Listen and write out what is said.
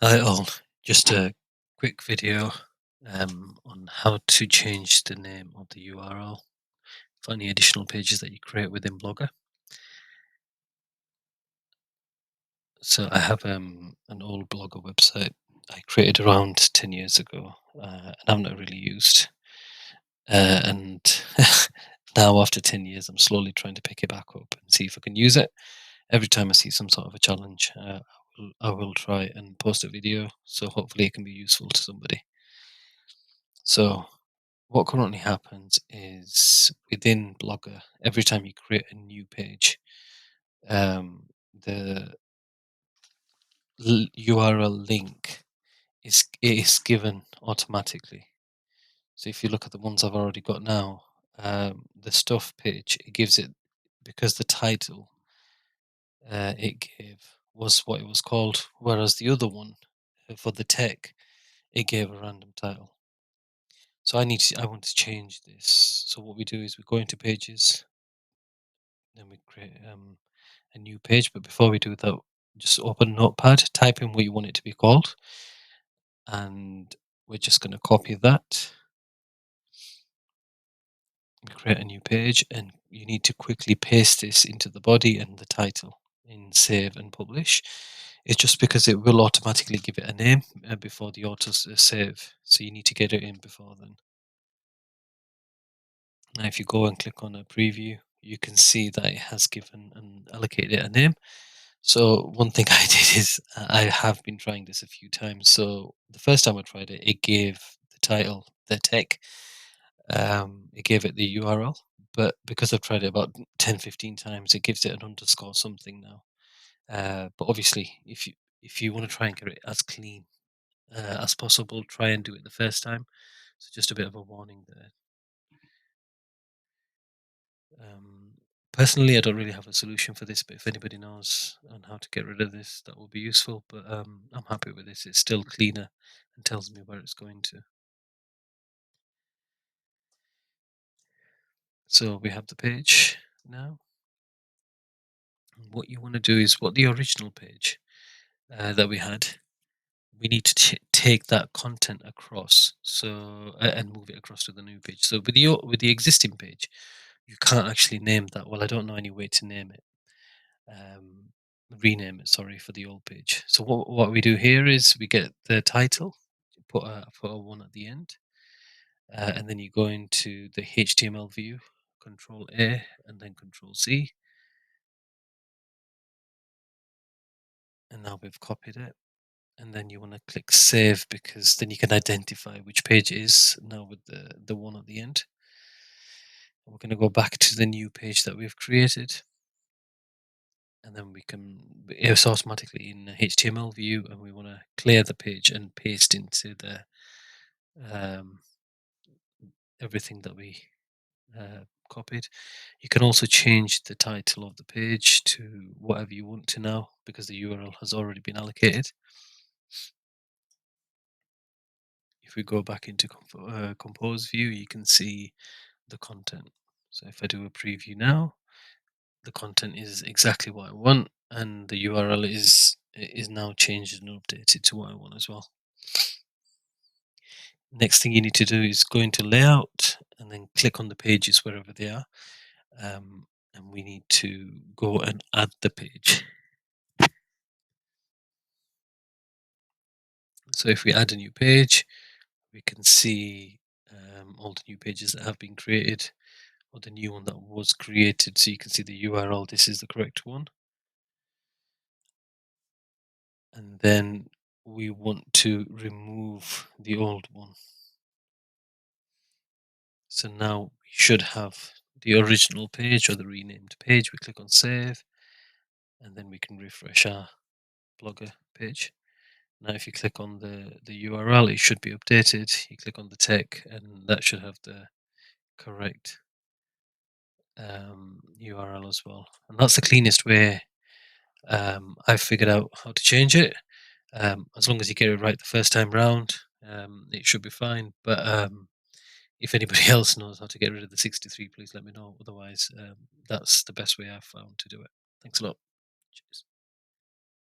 Hi all, just a quick video on how to change the name of the URL for any additional pages that you create within Blogger. So I have an old Blogger website I created around 10 years ago, and I've not really used. And now after 10 years, I'm slowly trying to pick it back up and see if I can use it. Every time I see some sort of a challenge, I will try and post a video, so hopefully it can be useful to somebody. So what currently happens is within Blogger, every time you create a new page, the URL link is given automatically. So if you look at the ones I've already got now, the stuff page, it gives it because the title it gave was what it was called, whereas the other one for the tech, it gave a random title. So I want to change this. So what we do is we go into pages, then we create a new page. But before we do that, just open Notepad, type in what you want it to be called, and we're just going to copy that. We create a new page, and you need to quickly paste this into the body and the title in save and publish. It's just because it will automatically give it a name before the save, so you need to get it in before then. Now, if you go and click on a preview, you can see that it has given and allocated it a name. So one thing I did is I have been trying this a few times. So the first time I tried it, it gave the title, the tech, it gave it the URL. But because I've tried it about 10, 15 times, it gives it an underscore something now. But obviously, if you want to try and get it as clean as possible, try and do it the first time. So just a bit of a warning there. Um, Personally, I don't really have a solution for this, but if anybody knows on how to get rid of this, that will be useful. But I'm happy with this. It's still cleaner and tells me where it's going to. So we have the page now. And what you want to do is what the original page that we had. We need to take that content across, so and move it across to the new page. So with the existing page, you can't actually name that. Well, I don't know any way to name it. um, Rename it, sorry, for the old page. So what we do here is we get the title, put a one at the end, and then you go into the HTML view, Control A, and then Control C, and now we've copied it. And then you want to click Save because then you can identify which page it is now with the one at the end. And we're going to go back to the new page that we've created, and then it's automatically in the HTML view, and we want to clear the page and paste into the um, everything that we copied. You can also change the title of the page to whatever you want to now because the URL has already been allocated. If we go back into Compose view, you can see the content. So if I do a preview now, the content is exactly what I want, and the URL is now changed and updated to what I want as well. Next thing you need to do is go into layout and then click on the pages wherever they are. And we need to go and add the page. So if we add a new page, we can see all the new pages that have been created or the new one that was created. So you can see the URL, this is the correct one. And then we want to remove the old one. So now we should have the original page or the renamed page. We click on save, and then we can refresh our Blogger page. Now, if you click on the URL, it should be updated. You click on the tech, and that should have the correct URL as well. And that's the cleanest way I've figured out how to change it. As long as you get it right the first time round, it should be fine. But if anybody else knows how to get rid of the 63, please let me know. Otherwise, that's the best way I've found to do it. Thanks a lot. Cheers.